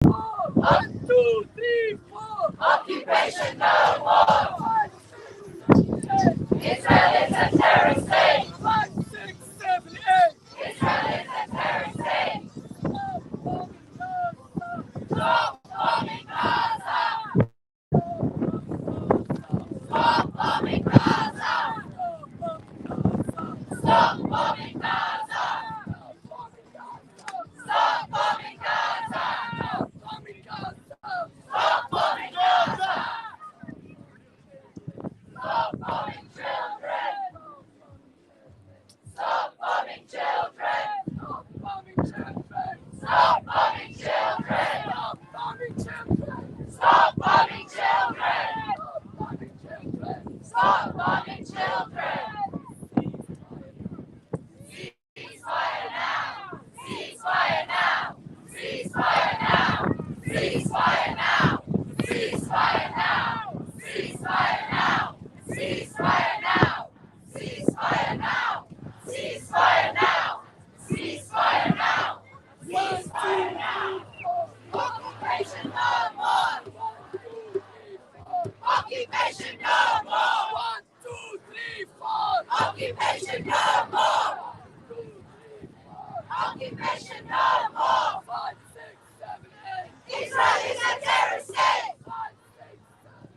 1, 2, 3, 4. Occupation no more. Israel is a terrorist state. 5, 6, 7, 8. Israel is a terrorist state. Stop bombing Gaza. Stop bombing Gaza. Stop bombing Gaza. Stop bombing Gaza. Stop bombing Gaza. Stop bombing children. Stop bombing children. Stop bombing children. Stop bombing children. Stop bombing children. Stop bombing children. Ceasefire now. Ceasefire now. Ceasefire now. Ceasefire now. Ceasefire now. Ceasefire now. Ceasefire now. Ceasefire now. Ceasefire now. Ceasefire now. Ceasefire now. Occupation no more. Occupation no more. 1, 2, 3, 4. Occupation no more. Occupation no more. 5, 6, 7, 8. Israel is a terrorist state. 5, 6, 7,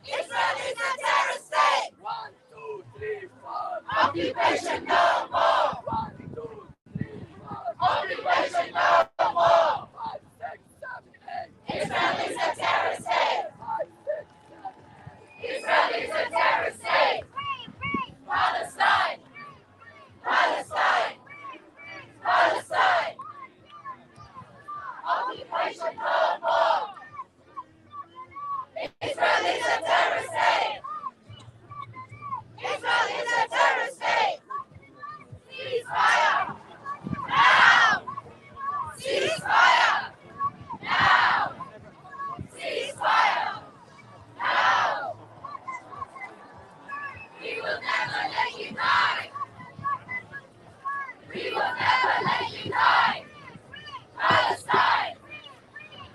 8. Israel is a terrorist state. 1, 2, 3, 4. Occupation no more. 1, 2, 3, 4. Occupation no more. 5, 6, 7, 8. Israel is a terrorist state. 5, 6, 7, 8. Israel is a terrorist state. Palestine. Palestine. Palestine. Occupation no more. Israel is a terrorist state. Israel is a terrorist state. Ceasefire now. Ceasefire now. Ceasefire now. We will never let you die. We will never let you die. Palestine.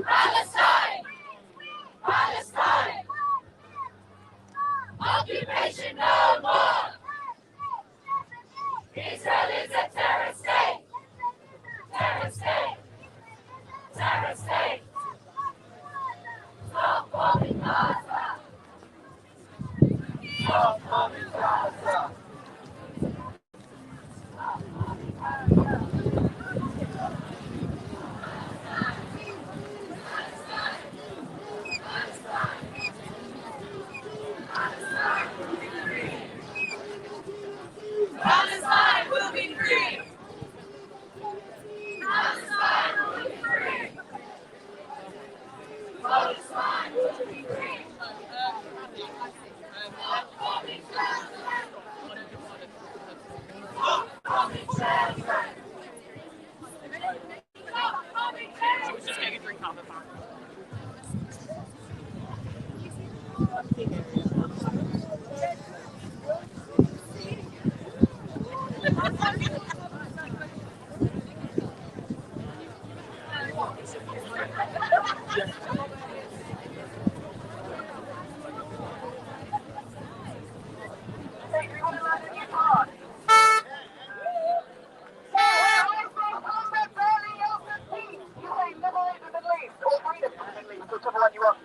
Palestine. Palestine. Occupation no more. Israel is a terrorist state. Terrorist state. Terrorist state. Stop bombing Gaza. Stop bombing Gaza. Palestine will be free. Palestine will be free. Palestine will be free. Stop bombing Gaza. Stop bombing children. Stop bombing children. Just getting a drink off the phone. Whichever one you want.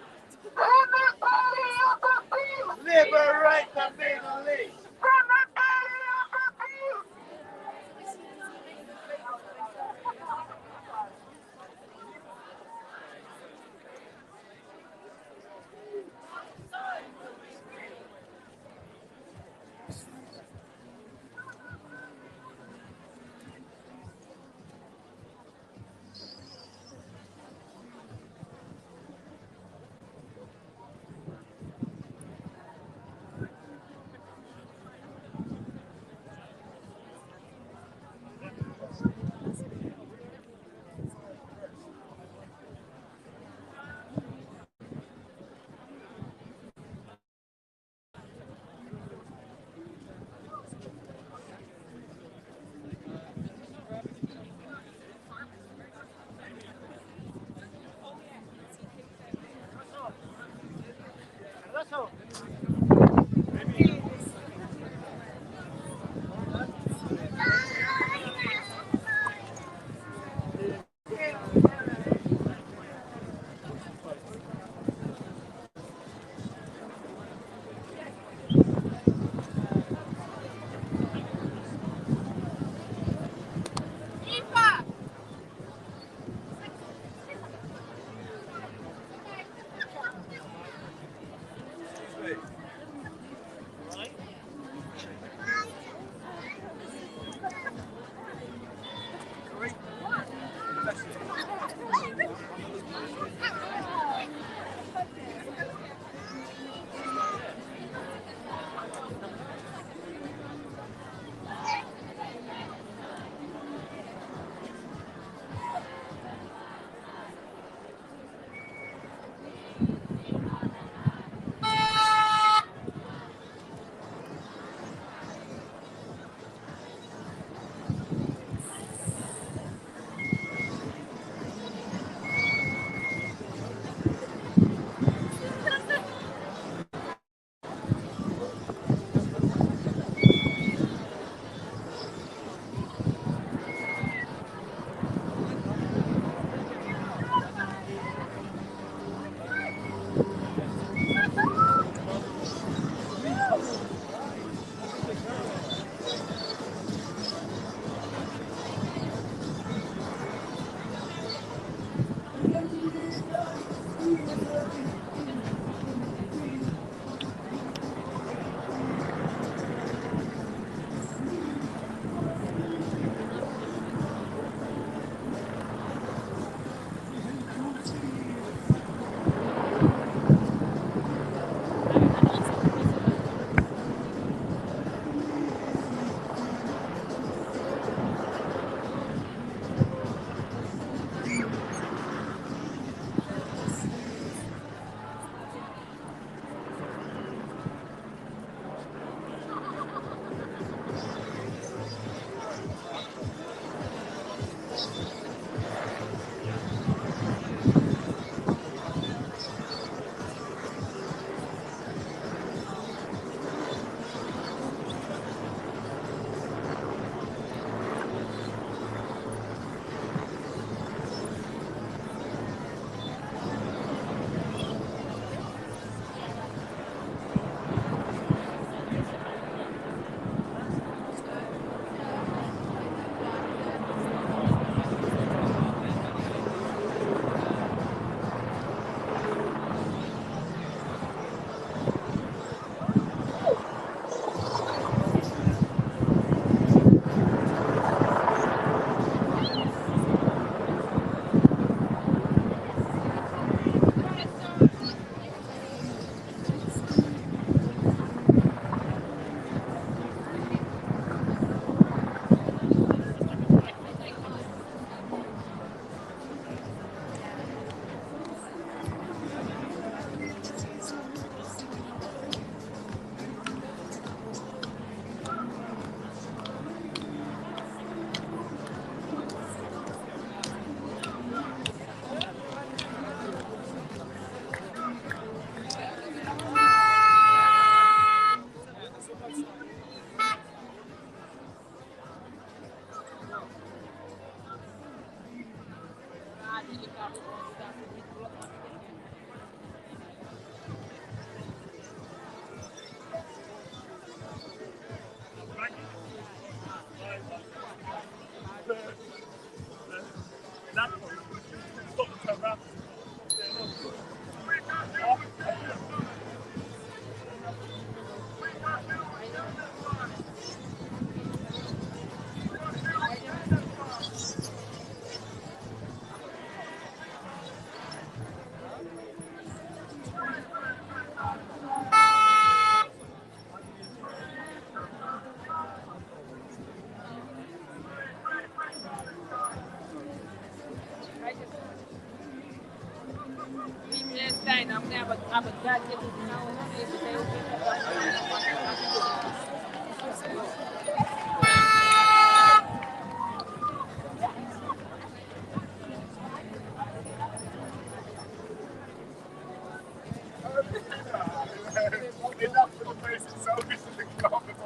Enough for the basic selfish to think about it.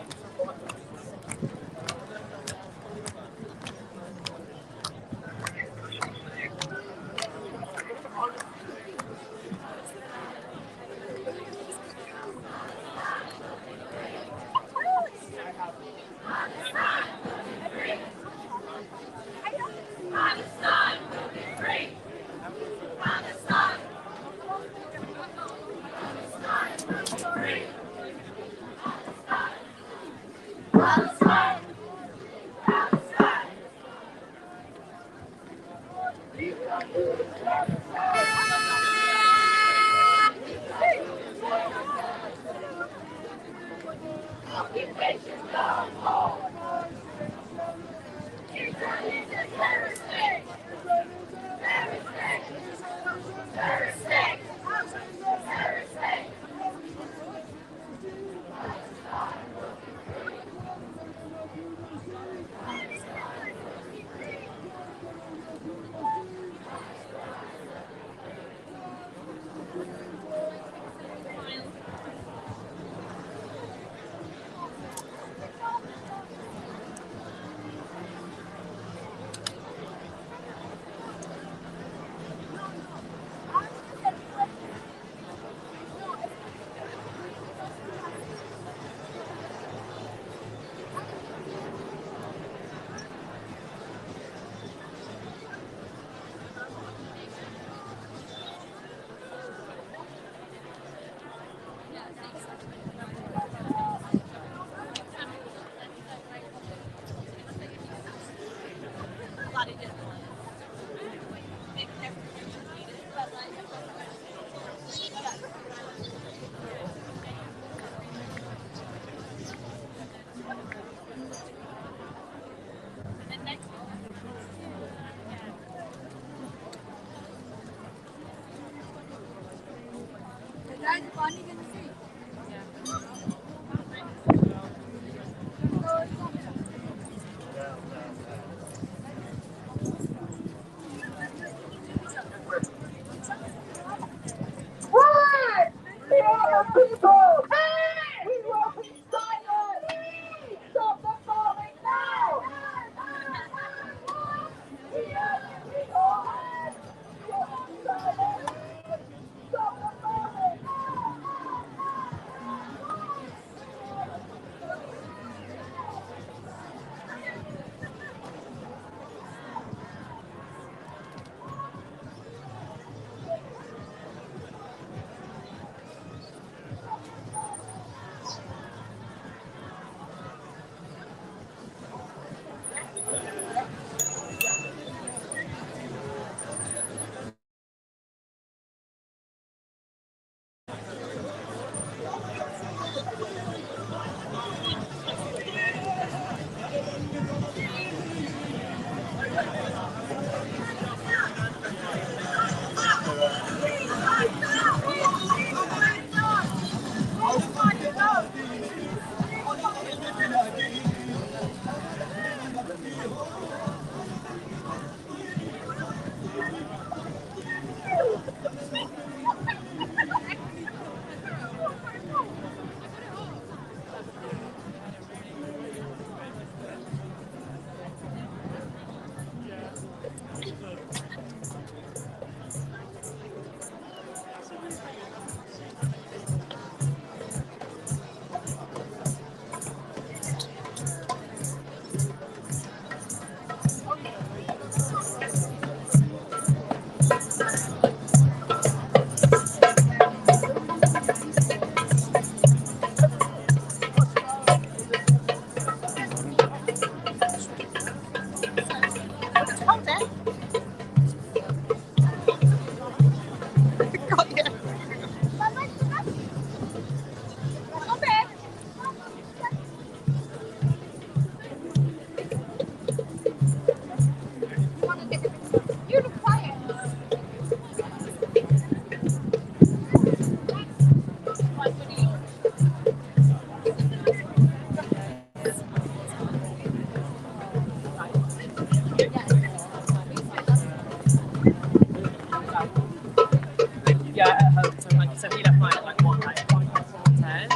Yeah, at home. So like, so he left mine at like what, like 10?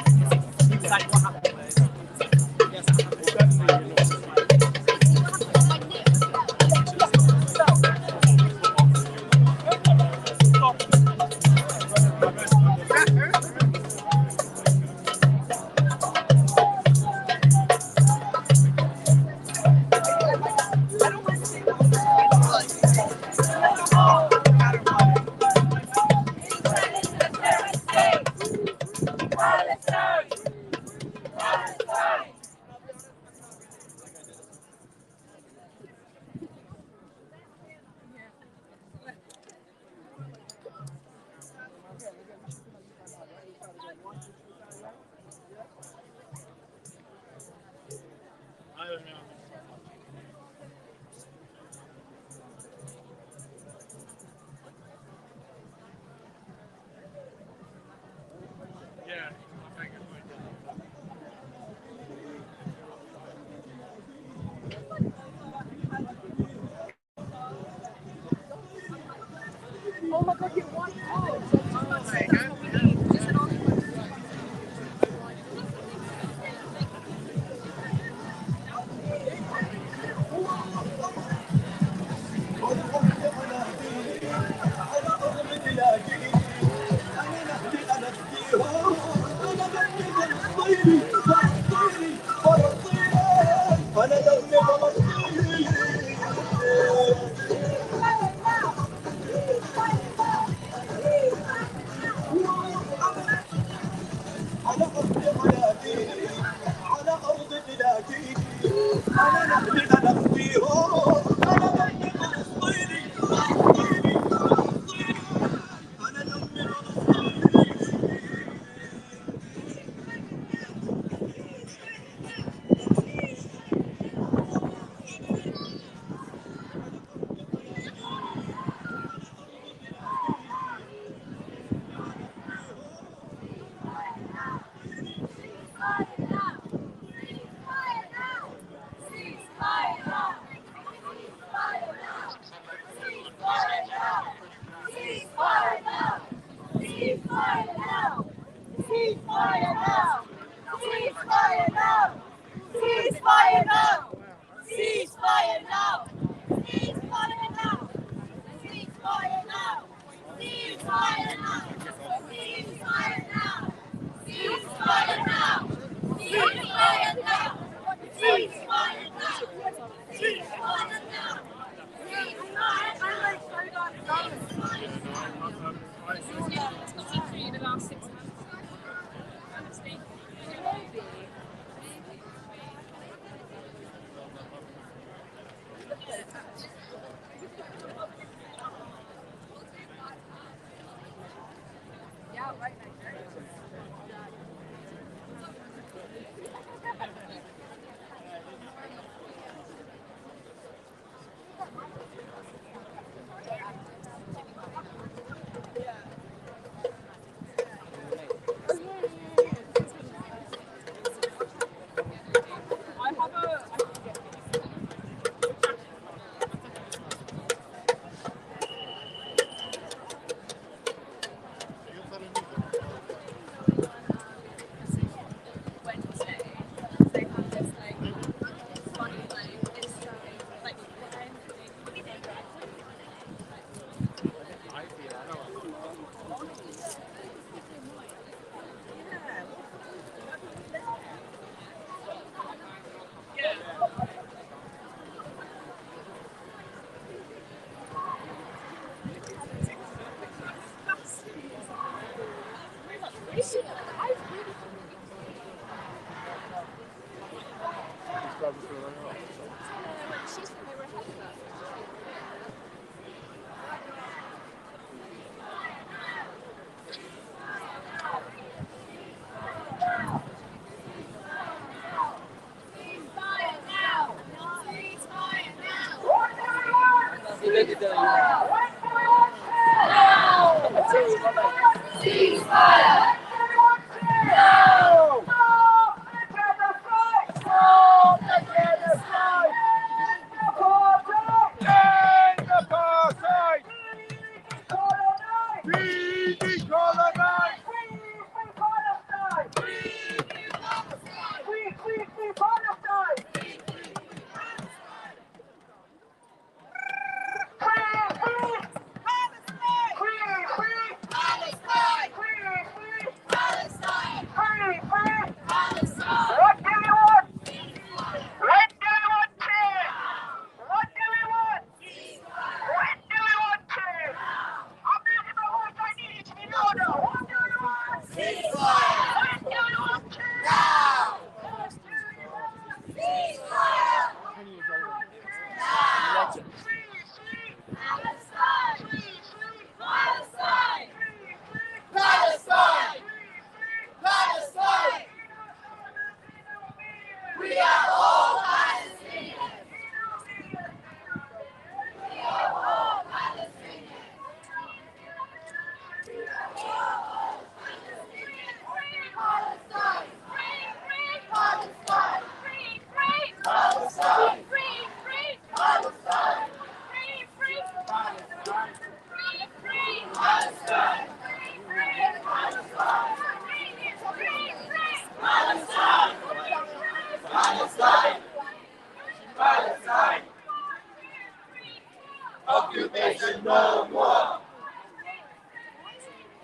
It's like what happened was, yes, what happened was,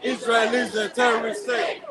Israel is a terrorist state.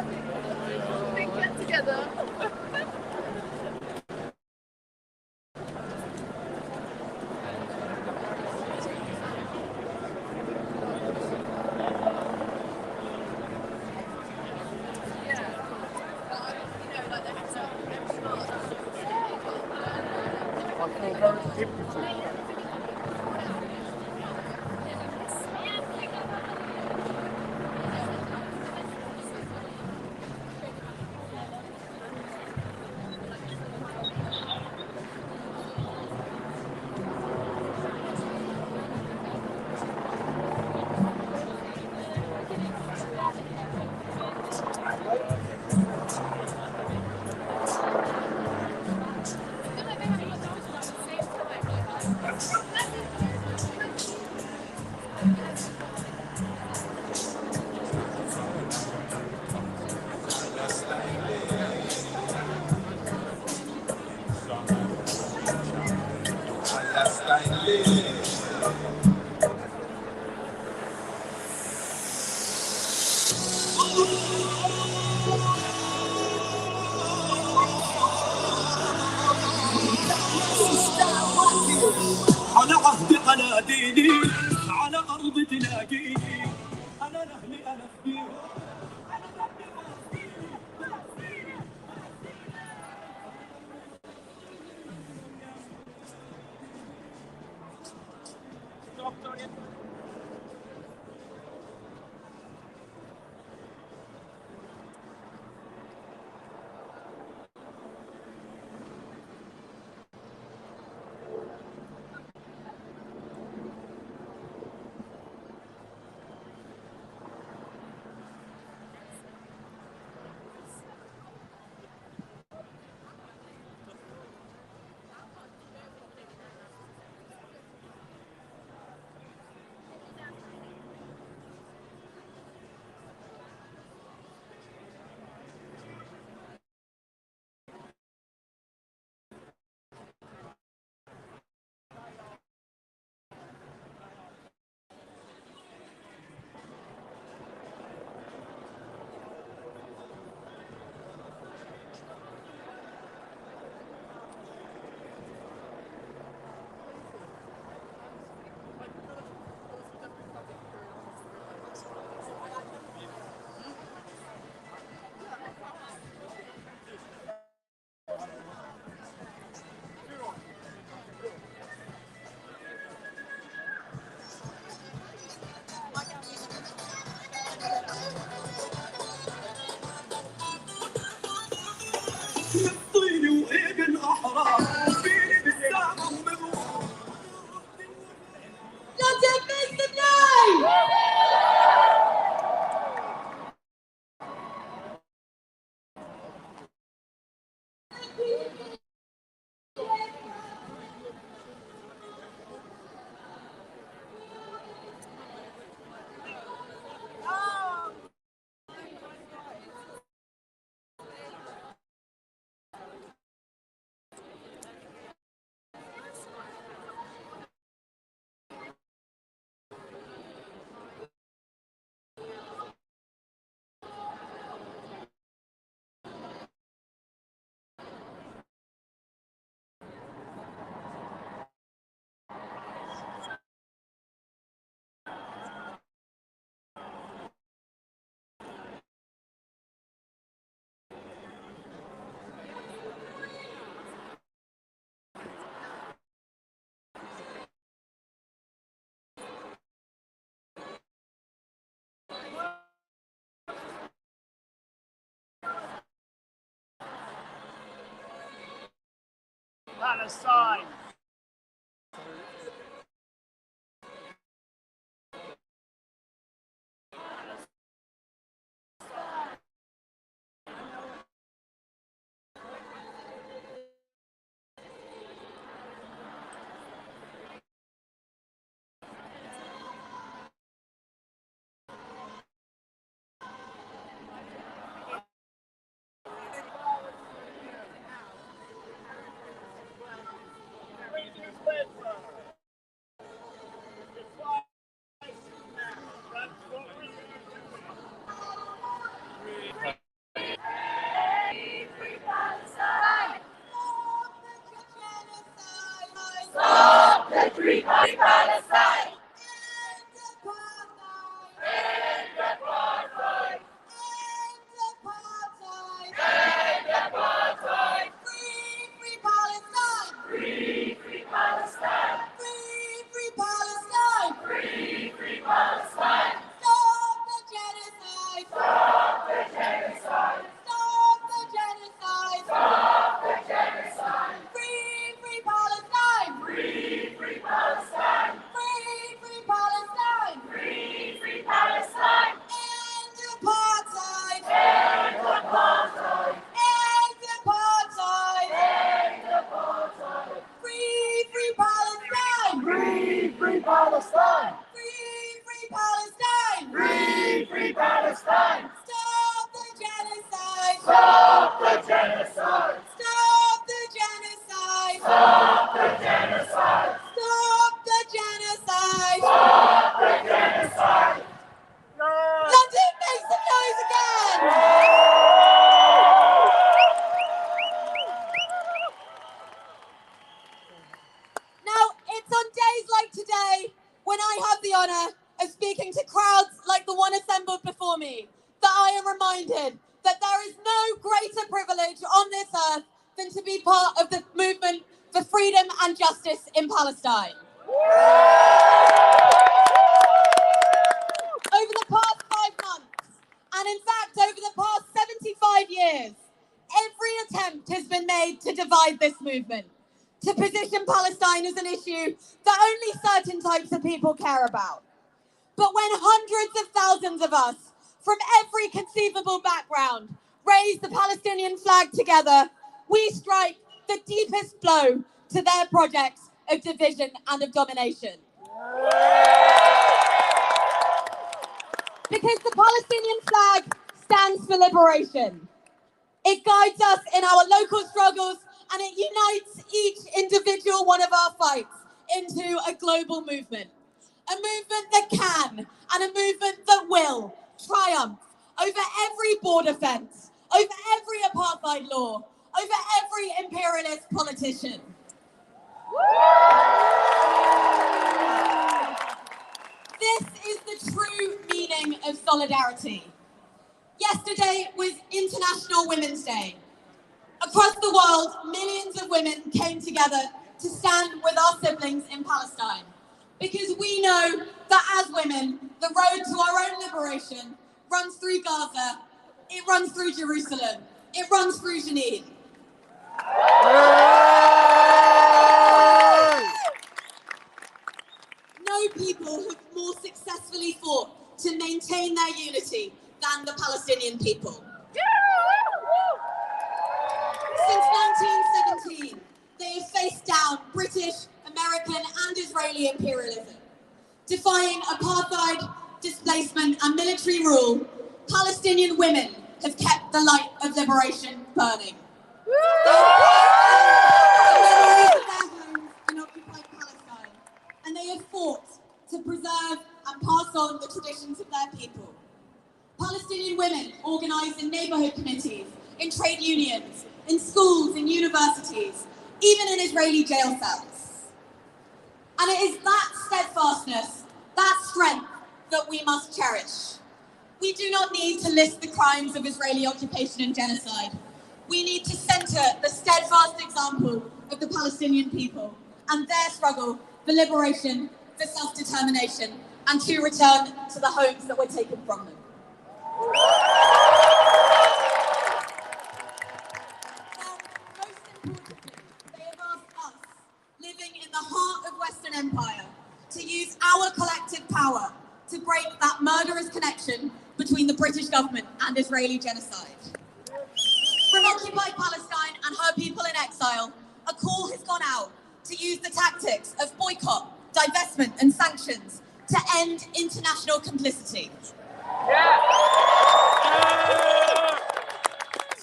Get together. I feel very hypnotized. على عهدي على ديني على أرض تلاقيني أنا لأهلي أنا فيهم فلسطيني وابن أحرار فيني بالساعة ومبروك Palestine. reminded that there is no greater privilege on this earth than to be part of the movement for freedom and justice in Palestine. Over the past 5 months, and in fact over the past 75 years, every attempt has been made to divide this movement, to position Palestine as an issue that only certain types of people care about. But when hundreds of thousands of us from every conceivable background raise the Palestinian flag together, we strike the deepest blow to their projects of division and of domination. Because the Palestinian flag stands for liberation. It guides us in our local struggles and it unites each individual one of our fights into a global movement. A movement that can and a movement that will triumph over every border fence, over every apartheid law, over every imperialist politician. This is the true meaning of solidarity. Yesterday was International Women's Day. Across the world, millions of women came together to stand with our siblings in Palestine. Because we know that as women, the road to our own liberation runs through Gaza, it runs through Jerusalem, it runs through Jenin. No people have more successfully fought to maintain their unity than the Palestinian people. Since 1917, they have faced down British, American and Israeli imperialism. Defying apartheid, displacement and military rule, Palestinian women have kept the light of liberation burning. They have kept the memories of their homes in occupied Palestine, and they have fought to preserve and pass on the traditions of their people. Palestinian women organise in neighbourhood committees, in trade unions, in schools, in universities, even in Israeli jail cells. And it is that steadfastness, that strength that we must cherish. We do not need to list the crimes of Israeli occupation and genocide. We need to centre the steadfast example of the Palestinian people and their struggle for liberation, for self-determination, and to return to the homes that were taken from them. In the heart of Western Empire, to use our collective power to break that murderous connection between the British government and Israeli genocide. From occupied Palestine and her people in exile, a call has gone out to use the tactics of boycott, divestment and sanctions to end international complicity.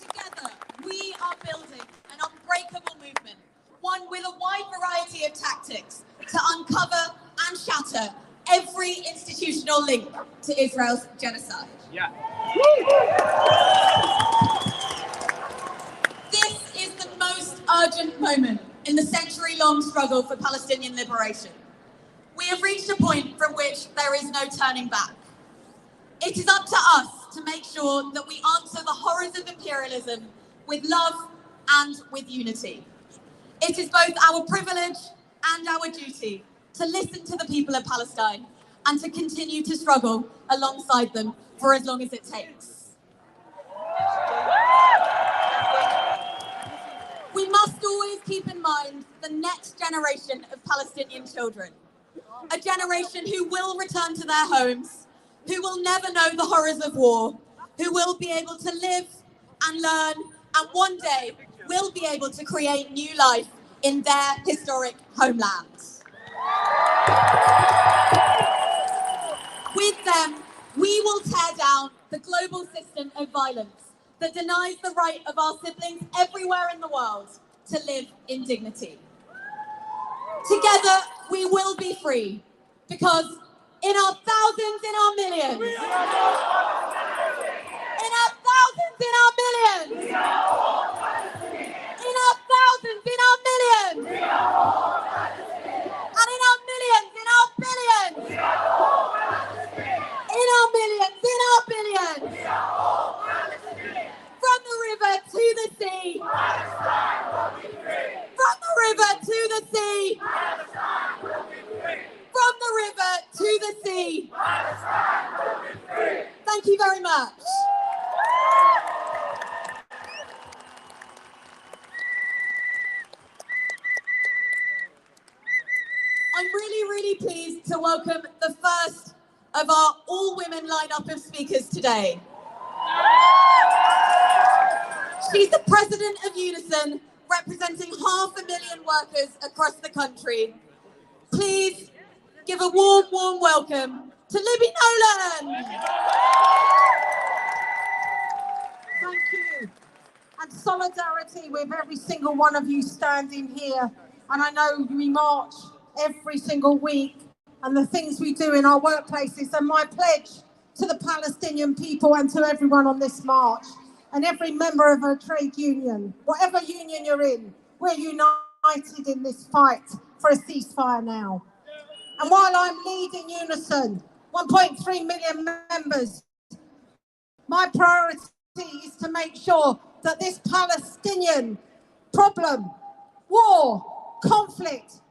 Together, we are building an unbreakable movement, one with a wide variety of tactics to uncover and shatter every institutional link to Israel's genocide. This is the most urgent moment in the century-long struggle for Palestinian liberation. We have reached a point from which there is no turning back. It is up to us to make sure that we answer the horrors of imperialism with love and with unity. It is both our privilege and our duty to listen to the people of Palestine and to continue to struggle alongside them for as long as it takes. We must always keep in mind the next generation of Palestinian children, a generation who will return to their homes, who will never know the horrors of war, who will be able to live and learn, and one day will be able to create new life in their historic homelands. With them, we will tear down the global system of violence that denies the right of our siblings everywhere in the world to live in dignity. Together, we will be free, because in our thousands, in our millions, in our thousands, in our millions, in our thousands, in our millions, and in our millions, in our billions, in our millions, in our billions, really, really pleased to welcome the first of our all-women lineup of speakers today. She's the president of Unison, representing 500,000 workers across the country. Please give a warm, warm welcome to Libby Nolan. Thank you. And solidarity with every single one of you standing here. And I know we march every single week and the things we do in our workplaces, and my pledge to the Palestinian people and to everyone on this march and every member of a trade union, whatever union you're in, we're united in this fight for a ceasefire now. And while I'm leading Unison, 1.3 million members, my priority is to make sure that this Palestinian problem, war, conflict,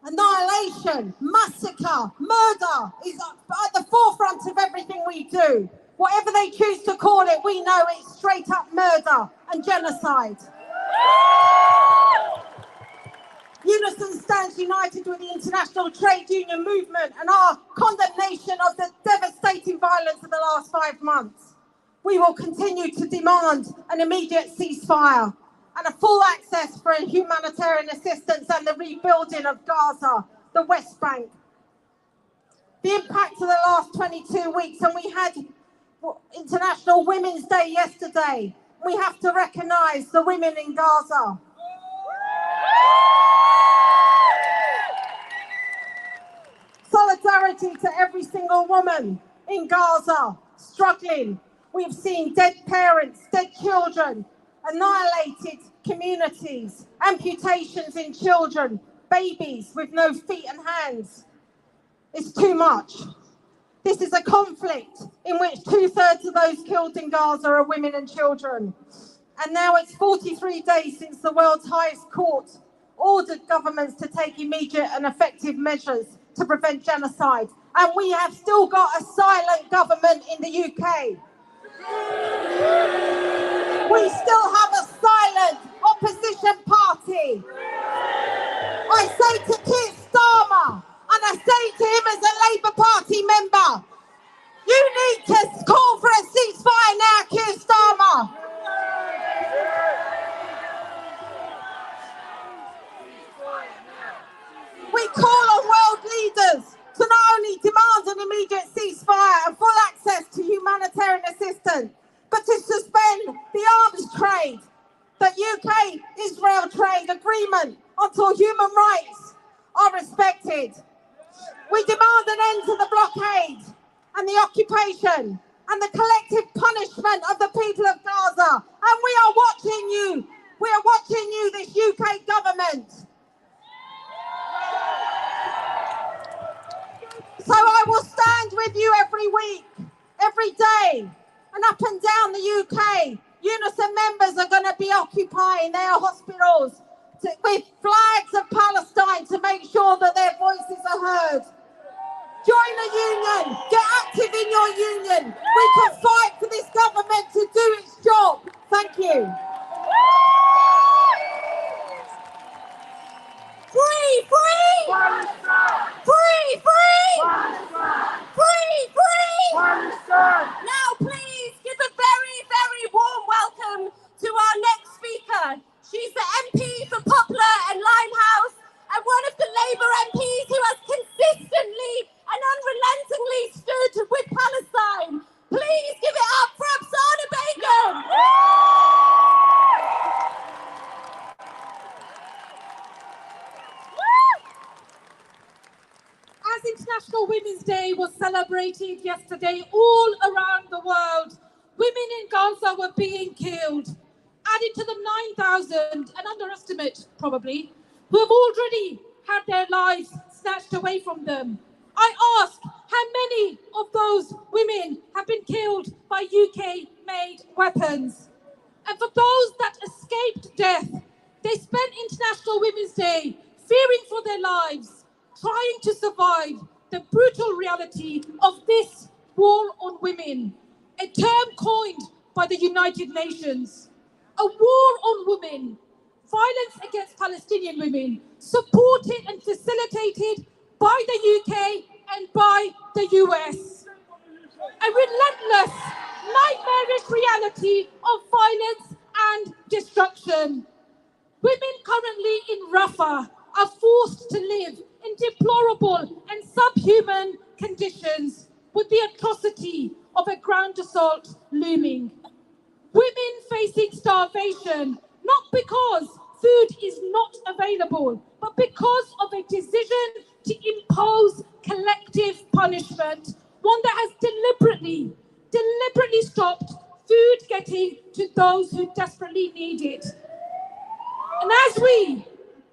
annihilation, massacre, murder is at the forefront of everything we do. Whatever they choose to call it, we know it's straight up murder and genocide. Unison stands united with the international trade union movement and our condemnation of the devastating violence of the last 5 months. We will continue to demand an immediate ceasefire and a full access for humanitarian assistance and the rebuilding of Gaza, the West Bank. The impact of the last 22 weeks, and we had International Women's Day yesterday. We have to recognise the women in Gaza. Solidarity to every single woman in Gaza struggling. We've seen dead parents, dead children, annihilated communities, amputations in children, babies with no feet and hands. It's too much. This is a conflict in which 2/3 of those killed in Gaza are women and children. And now it's 43 days since the world's highest court ordered governments to take immediate and effective measures to prevent genocide. And we have still got a silent government in the UK. We still have a silent opposition party. I say to Keir Starmer, and I say to him as a Labour Party member, you need to call for a ceasefire now, Keir Starmer. We call on world leaders to not only demand an immediate ceasefire and full access to humanitarian assistance, but to suspend the arms trade, the UK-Israel trade agreement until human rights are respected. We demand an end to the blockade and the occupation and the collective punishment of the people of Gaza. And we are watching you. We are watching you, this UK government. So I will stand with you every week, every day, and up and down the UK. Unison members are going to be occupying their hospitals with flags of Palestine to make sure that their voices are heard. Join the union, get active in your union. We can fight for this government to do its job. Thank you. Free, free! Free, free! Free, free! Now please give a very, very warm welcome to our next speaker. She's the MP for Poplar and Limehouse and one of the Labour MPs who has consistently and unrelentingly stood with Palestine. Please give it up for Absana Begum. As International Women's Day was celebrated yesterday all around the world, women in Gaza were being killed, added to the 9,000, an underestimate probably, who have already had their lives snatched away from them. I ask, how many of those women have been killed by UK-made weapons? And for those that escaped death, they spent International Women's Day fearing for their lives, trying to survive the brutal reality of this war on women, a term coined by the United Nations. A war on women, violence against Palestinian women, supported and facilitated by the UK and by the US. A relentless, nightmarish reality of violence and destruction. Women currently in Rafah are forced to live in deplorable and subhuman conditions with the atrocity of a ground assault looming. Women facing starvation, not because food is not available, but because of a decision to impose collective punishment, one that has deliberately stopped food getting to those who desperately need it. And as we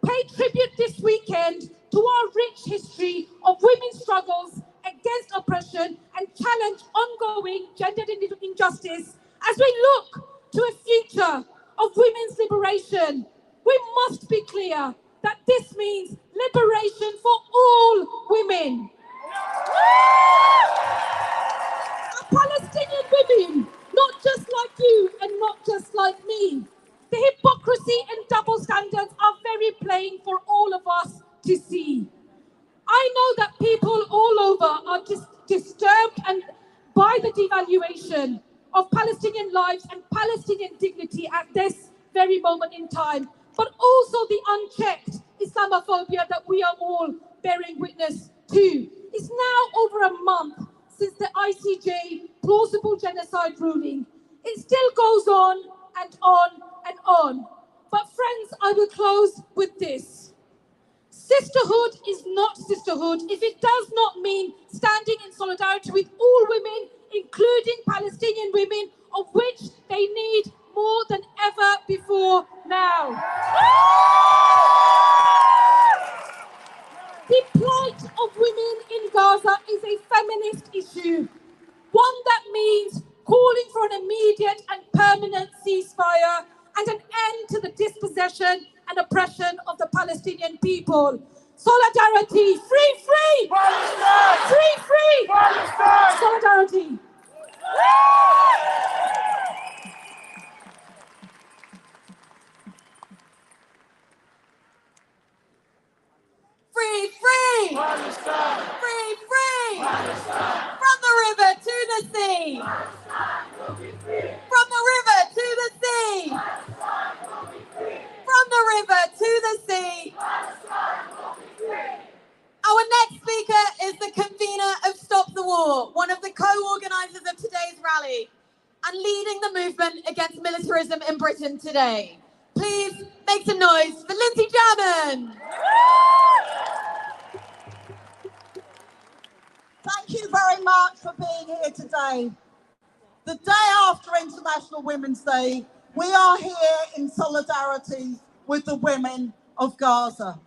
pay tribute this weekend to our rich history of women's struggles against oppression and challenge ongoing gendered injustice, as we look to a future of women's liberation, we must be clear that this means liberation for all women. Palestinian women, not just like you and not just like me. The hypocrisy and double standards are very plain for all of us to see. I know that people all over are disturbed by the devaluation of Palestinian lives and Palestinian dignity at this very moment in time, but also the unchecked Islamophobia that we are all bearing witness to. It's now over a month since the ICJ plausible genocide ruling. It still goes on and on and on. But friends, I will close with this. Sisterhood is not sisterhood if it does not mean standing in solidarity with all women, including Palestinian women, of which they need more than ever before now. The plight of women in Gaza is a feminist issue, one that means calling for an immediate and permanent ceasefire and an end to the dispossession and oppression of the Palestinian people. Solidarity, free, free! Palestine! Free, free! Palestine! Solidarity. Free, free! Palestine! Free, free! Palestine! From the river to the sea! Palestine will be free! From the river to the sea! Palestine will be free! From the river to the sea! Palestine will be free! Our next speaker is the convener of Stop the War, one of the co-organisers of today's rally, and leading the movement against militarism in Britain today. Please make some noise for Lindsay German. Thank you very much for being here today. The day after International Women's Day, we are here in solidarity with the women of Gaza.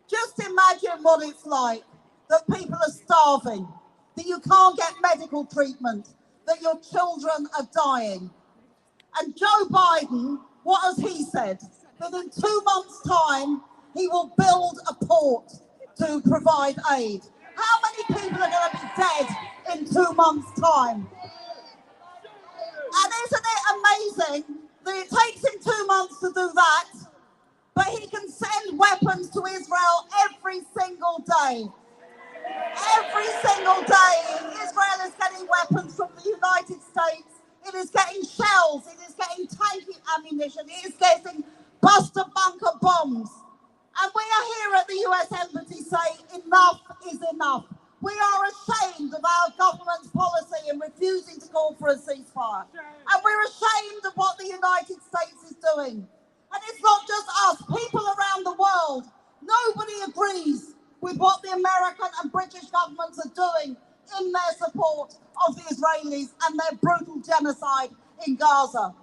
Just imagine what it's like, that people are starving, that you can't get medical treatment, that your children are dying. And Joe Biden, what has he said? That in 2 months' time, he will build a port to provide aid. How many people are going to be dead in 2 months' time? And isn't it amazing that it takes him 2 months to do that, but he can send weapons to Israel every single day. Every single day, Israel is getting weapons from the United States. It is getting shells. It is getting tank ammunition. It is getting buster bunker bombs. And we are here at the US Embassy saying enough is enough. We are ashamed of our government's policy in refusing to call for a ceasefire. And we're ashamed of what the United States is doing. And it's not just us, people around the world. Nobody agrees with what the American and British governments are doing in their support of the Israelis and their brutal genocide in Gaza.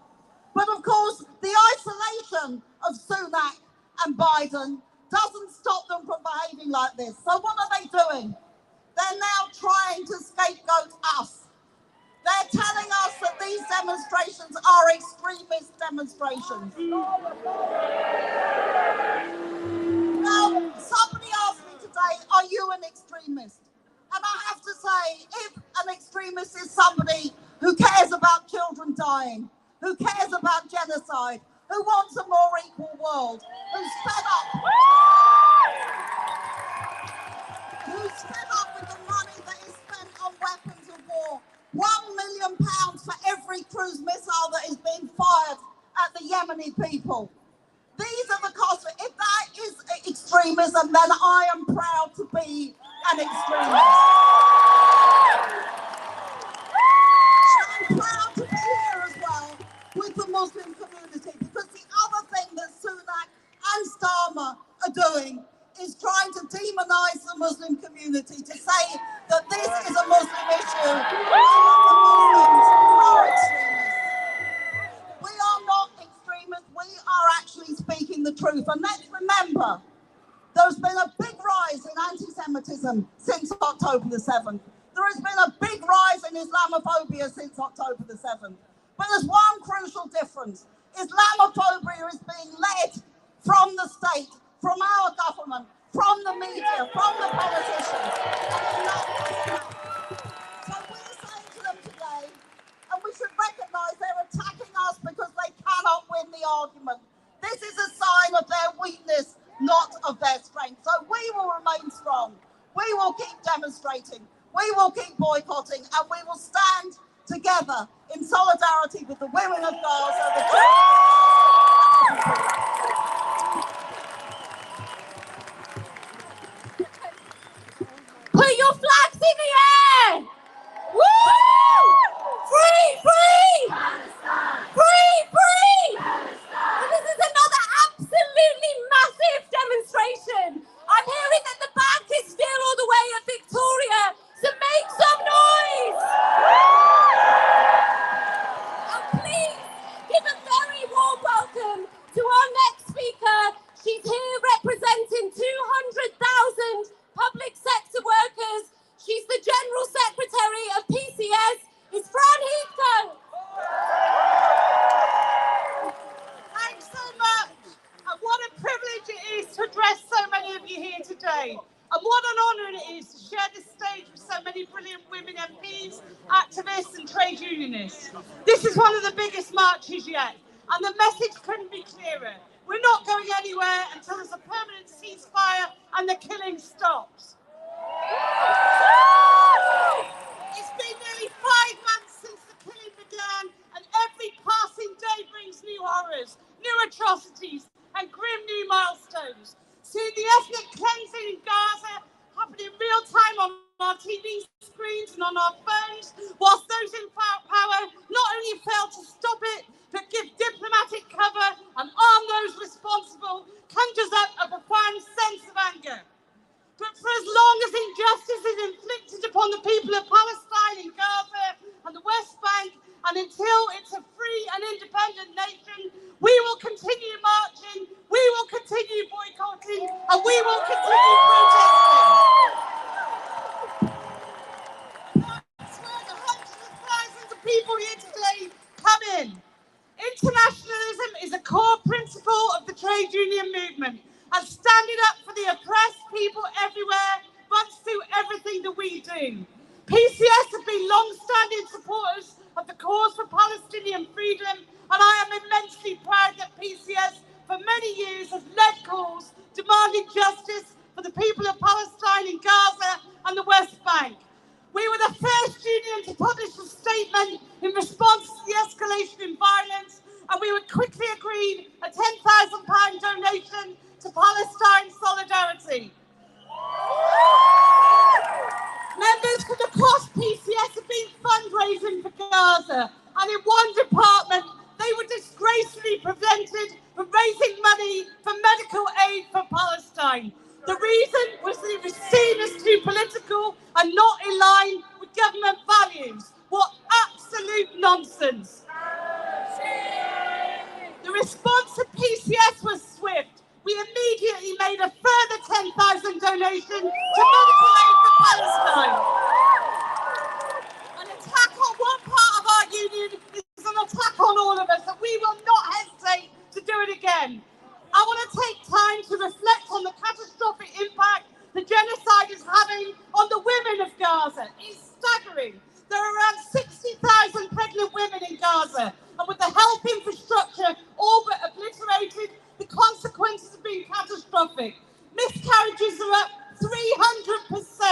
But of course, the isolation of Sunak and Biden doesn't stop them from behaving like this. So what are they doing? They're now trying to scapegoat us. They're telling us that these demonstrations are extremist demonstrations. Now, somebody asked me today, are you an extremist? And I have to say, if an extremist is somebody who cares about children dying, who cares about genocide, who wants a more equal world, who's fed up who's fed up with the money that is spent on weapons of war. £1 million for every cruise missile that is being fired at the Yemeni people. These are the costs. If that is extremism, then I am proud to be an extremist. I'm proud to be here as well with the Muslim community, because the other thing that Sunak and Starmer are doing is trying to demonise the Muslim community, to say that this is a Muslim issue and that the Muslims are extremists. We are not extremists, we are actually speaking the truth. And let's remember, there's been a big rise in anti-Semitism since October the 7th. There has been a big rise in Islamophobia since October the 7th. But there's one crucial difference. Islamophobia is being led from the state, from our government, from the media, from the politicians. And enough is enough. So we're saying to them today, and we should recognise they're attacking us because they cannot win the argument. This is a sign of their weakness, not of their strength. So we will remain strong. We will keep demonstrating. We will keep boycotting, and we will stand together in solidarity with the women of Gaza, the children of Gaza, Put your flags in the air! Woo! Free, free! Free, free! And this is another absolutely massive demonstration. I'm hearing that the bank is still all the way at Victoria, so make some noise! And please give a very warm welcome to our next speaker. She's here representing 200,000 public sector workers. She's the General Secretary of PCS. It's Fran Heathcote. Thanks so much. And what a privilege it is to address so many of you here today. And what an honour it is to share this stage with so many brilliant women MPs, activists and trade unionists. This is one of the biggest marches yet, and the message couldn't be clearer. We're not going anywhere until there's a permanent ceasefire and the killing stops. It's been nearly 5 months since the killing began, and every passing day brings new horrors, new atrocities and grim new milestones. Seeing the ethnic cleansing in Gaza happen in real time on our TV screens and on our phones, whilst those in power not only fail to stop it, but give diplomatic cover and arm those responsible, conjures up a profound sense of anger. But for as long as injustice is inflicted upon the people of Palestine in Gaza and the West Bank, and until it's a free and independent nation, we will continue marching, we will continue boycotting, and we will continue protesting. That's where the hundreds of thousands of people here today come in. Internationalism is a core principle of the trade union movement, and standing up for the oppressed people everywhere runs through everything that we do. PCS have been long-standing supporters of the cause for Palestinian freedom, and I am immensely proud that PCS for many years has led calls demanding justice for the people of Palestine in Gaza and the West Bank. We were the first union to publish a statement in response to the escalation in violence, and we would quickly agreed a £10,000 donation to Palestine Solidarity. Members from across PCS have been fundraising for Gaza, and in one department, they were disgracefully prevented from raising money for medical aid for Palestine. The reason was that it was seen as too political and not in line with government values. What absolute nonsense. The response to PCS was swift. We immediately made a further 10,000 donation to medical aid for Palestine. An attack on one part of our union is an attack on all of us, and we will not hesitate to do it again. I want to take time to reflect on the catastrophic impact the genocide is having on the women of Gaza. It's staggering. There are around 60,000 pregnant women in Gaza, and with the health infrastructure all but obliterated, the consequences have been catastrophic. Miscarriages are up 300%.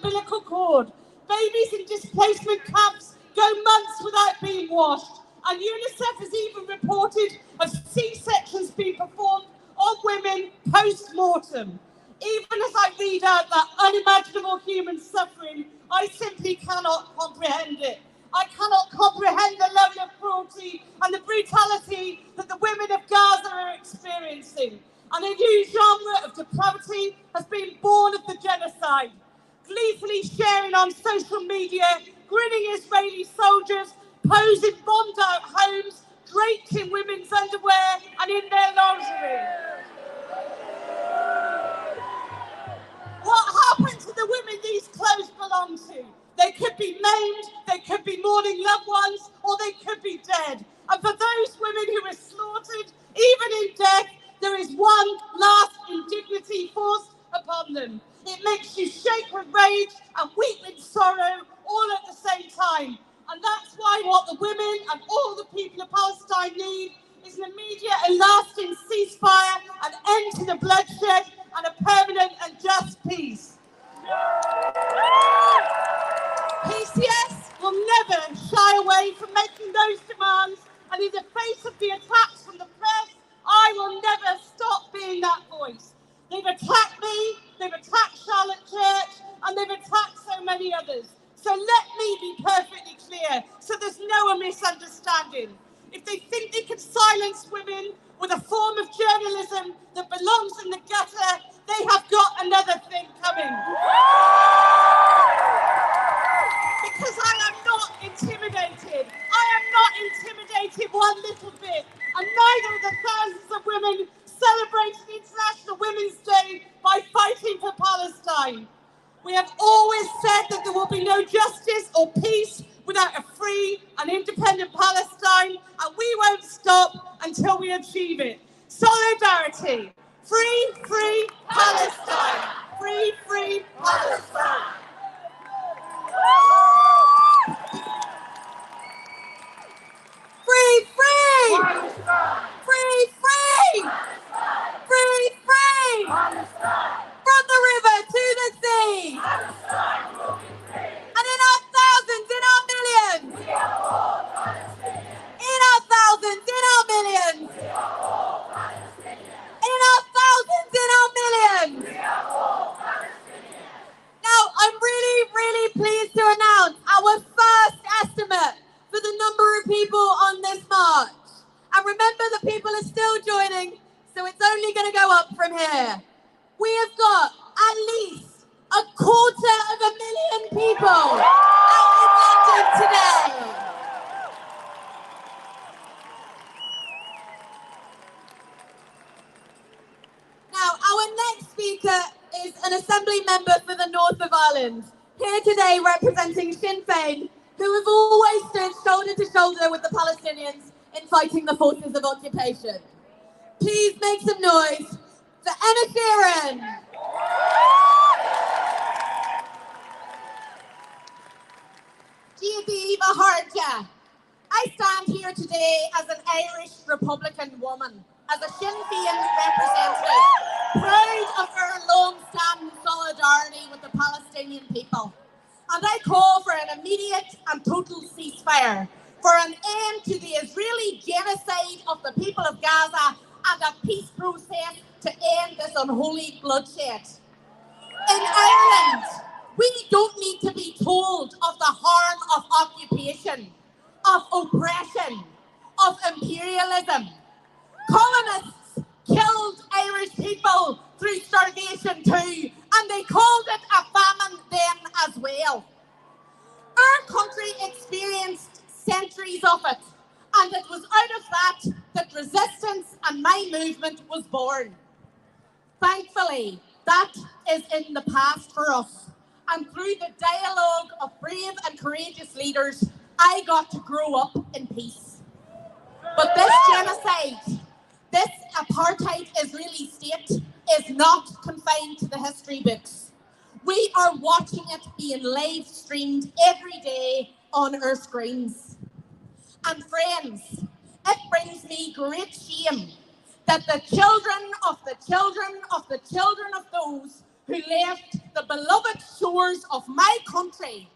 umbilical cord. Babies in displacement camps go months without being washed. And UNICEF has even reported of C-sections being performed on women post-mortem. Even as I read out that unimaginable human suffering, I simply cannot comprehend it. I cannot comprehend the level of cruelty and the brutality that the women of Gaza are experiencing. And a new genre of depravity has been born of the genocide, gleefully sharing on social media grinning Israeli soldiers posed in bombed-out homes, draped in women's underwear and in their lingerie. What happened to the women these clothes belong to? They could be maimed, they could be mourning loved ones, or they could be dead. And for those women who were slaughtered, even in death, there is one last indignity forced upon them. It makes you shake with rage and weep in sorrow all at the same time. And that's why what the women and all the people of Palestine need is an immediate and lasting ceasefire, an end to the bloodshed, and a permanent and just peace. PCS will never shy away from making those demands, and in the face of the attacks from the press, I will never stop being that voice. They've attacked me, they've attacked Charlotte Church, and they've attacked so many others. So let me be perfectly clear, so there's no misunderstanding. If they think they can silence women with a form of journalism that belongs in the gutter, they have got another thing coming. Because I am not intimidated. I am not intimidated one little bit. And neither are the thousands of women celebrating International Women's Day by fighting for Palestine. We have always said that there will be no justice or peace without a free and independent Palestine, and we won't stop until we achieve it. Solidarity. Free, free Palestine. Free, free Palestine. Free, free! Free, free! Free, free! From the river to the sea! And in our thousands, in our millions! In our thousands, in our millions! In our thousands, in our millions! Now, I'm really, really pleased to announce our first estimate for the number of people on this march. And remember, the people are still joining, so it's only going to go up from here. We have got at least 250,000 people out in London today. Now, our next speaker is an Assembly member for the North of Ireland, here today representing Sinn Féin, who have always stood shoulder to shoulder with the Palestinians in fighting the forces of occupation. Please make some noise for Sheeran. Díobh Harja. I stand here today as an Irish Republican woman, as a Sinn Féin representative, proud of our long-standing solidarity with the Palestinian people. And I call for an immediate and total ceasefire, for an end to the Israeli genocide of the people of Gaza and a peace process to end this unholy bloodshed. In Ireland, we don't need to be told of the harm of occupation, of oppression, of imperialism. Colonists killed Irish people through starvation too, and they called it a famine then as well. Our country experienced centuries of it, and it was out of that resistance and my movement was born. Thankfully, that is in the past for us, and through the dialogue of brave and courageous leaders, I got to grow up in peace. But this genocide, this apartheid Israeli state is not confined to the history books. We are watching it being live streamed every day on our screens. And friends, it brings me great shame that the children of the children of the children of those who left the beloved shores of my country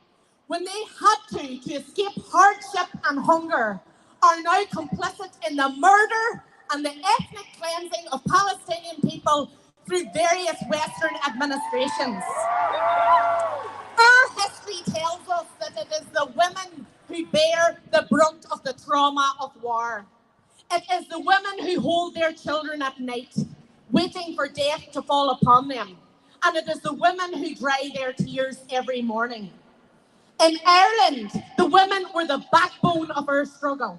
when they had to escape hardship and hunger are now complicit in the murder and the ethnic cleansing of Palestinian people through various Western administrations. Our history tells us that it is the women who bear the brunt of the trauma of war. It is the women who hold their children at night, waiting for death to fall upon them. And it is the women who dry their tears every morning. In Ireland, the women were the backbone of our struggle.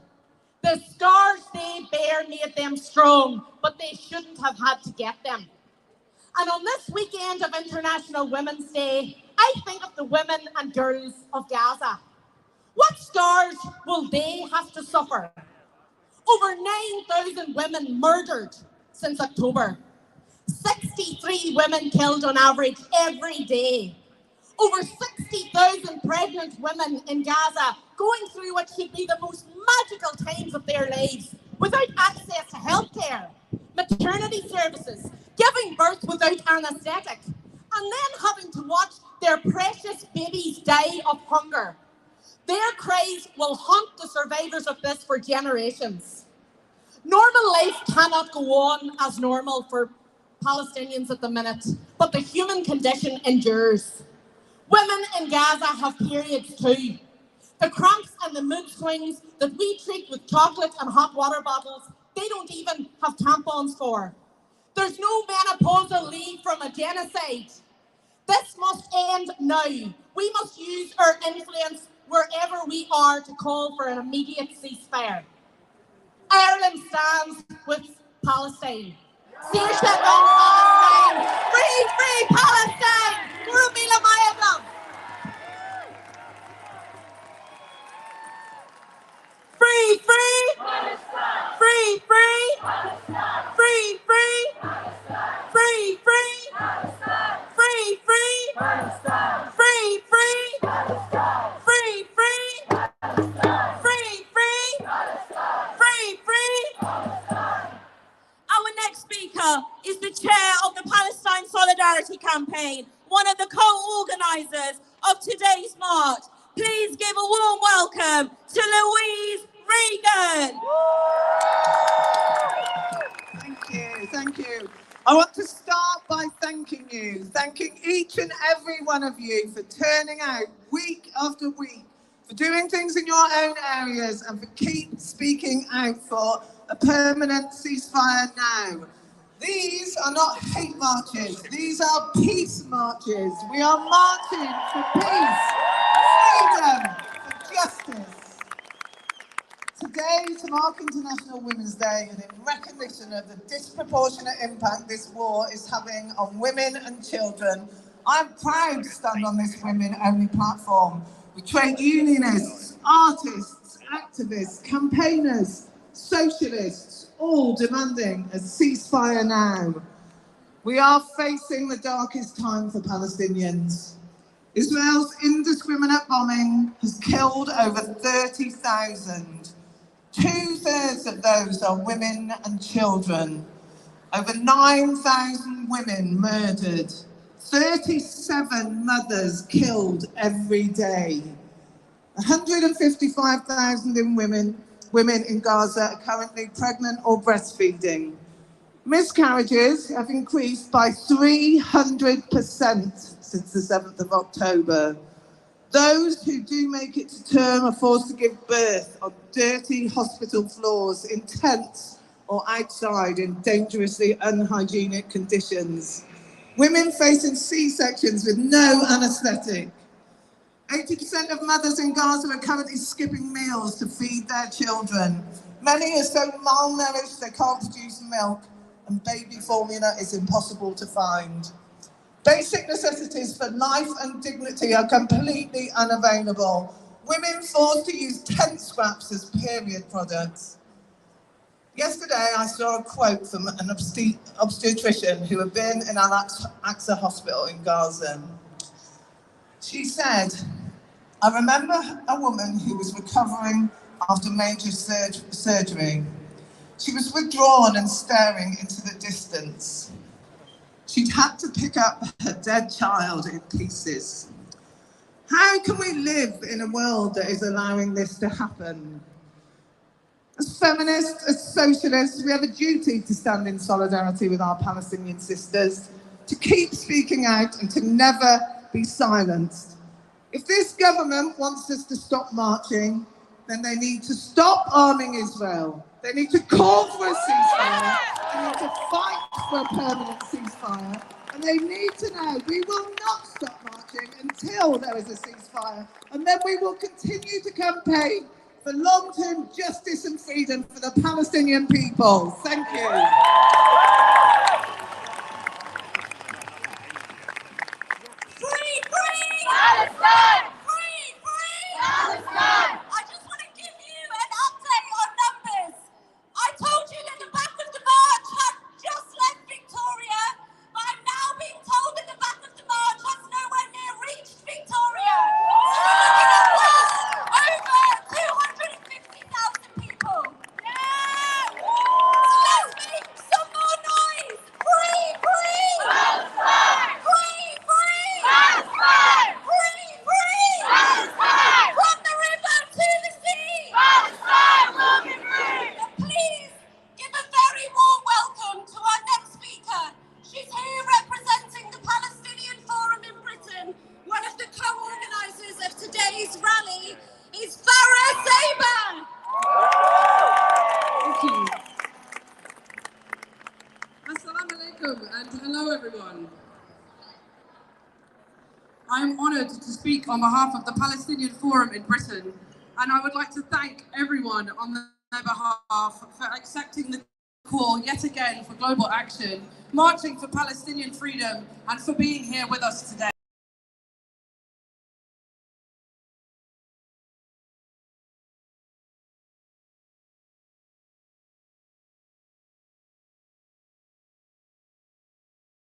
The scars they bear made them strong, but they shouldn't have had to get them. And on this weekend of International Women's Day, I think of the women and girls of Gaza. What scars will they have to suffer? Over 9,000 women murdered since October. 63 women killed on average every day. Over 60,000 pregnant women in Gaza going through what should be the most magical times of their lives without access to healthcare, maternity services, giving birth without anaesthetic, and then having to watch their precious babies die of hunger. Their cries will haunt the survivors of this for generations. Normal life cannot go on as normal for Palestinians at the minute, but the human condition endures. Women in Gaza have periods too. The cramps and the mood swings that we treat with chocolate and hot water bottles, they don't even have tampons for. There's no menopausal leave from a genocide. This must end now. We must use our influence wherever we are to call for an immediate ceasefire. Ireland stands with Palestine. Saoirse on Palestine! Free, free Palestine! Gurumila Mayadam! Free, free! Palestine! Free, free! Palestine! Free, free! Palestine! Free, free! Palestine! Free, free! Palestine! Free, free! Palestine! Free, free! Palestine! Free, free! Palestine! Free, free! Palestine! Our next speaker is the chair of the Palestine Solidarity Campaign, one of the co-organisers of today's march. Please give a warm welcome to Louise Regan. Thank you. I want to start by thanking each and every one of you for turning out week after week, for doing things in your own areas and for keep speaking out for a permanent ceasefire now. These are not hate marches, these are peace marches. We are marching for peace, freedom, for justice. Today, to mark International Women's Day and in recognition of the disproportionate impact this war is having on women and children, I'm proud to stand on this women-only platform with trade unionists, artists, activists, campaigners, socialists, all demanding a ceasefire now. We are facing the darkest time for Palestinians. Israel's indiscriminate bombing has killed over 30,000. 2/3 of those are women and children. Over 9,000 women murdered. 37 mothers killed every day. 155,000 women in Gaza are currently pregnant or breastfeeding. Miscarriages have increased by 300% since the 7th of October. Those who do make it to term are forced to give birth on dirty hospital floors, in tents or outside in dangerously unhygienic conditions. Women facing C-sections with no anaesthetic. 80% of mothers in Gaza are currently skipping meals to feed their children. Many are so malnourished they can't produce milk, and baby formula is impossible to find. Basic necessities for life and dignity are completely unavailable. Women forced to use tent scraps as period products. Yesterday, I saw a quote from an obstetrician who had been in Al-Aqsa hospital in Gaza. She said, "I remember a woman who was recovering after major surgery. She was withdrawn and staring into the distance. she'd had to pick up her dead child in pieces. How can we live in a world that is allowing this to happen? As feminists, as socialists, we have a duty to stand in solidarity with our Palestinian sisters, to keep speaking out and to never be silenced. If this government wants us to stop marching, then they need to stop arming Israel. They need to call for a ceasefire. They need to fight for a permanent ceasefire. And they need to know we will not stop marching until there is a ceasefire. And then we will continue to campaign for long-term justice and freedom for the Palestinian people. Thank you. Free, free Palestine! Free, free Palestine! I just want to give you an update on numbers. I told you that the back of the march had just left Victoria, but I'm now being told that the back of the march has nowhere near reached Victoria. So we're looking at over 250,000 people. Yeah! So let's make some more noise. Free, free Palestine! Free, free Palestine! Free, free Palestine! From the river to the sea, Palestine will be free! And please give a very warm welcome to our next speaker. She's here representing the Palestinian Forum in Britain. One of the co-organisers of today's rally is Farah Saban. Thank you. Assalamu alaikum and hello everyone. I am honoured to speak on behalf of the Palestinian Forum in Britain, and I would like to thank everyone on their behalf for accepting the call yet again for global action, marching for Palestinian freedom, and for being here with us today.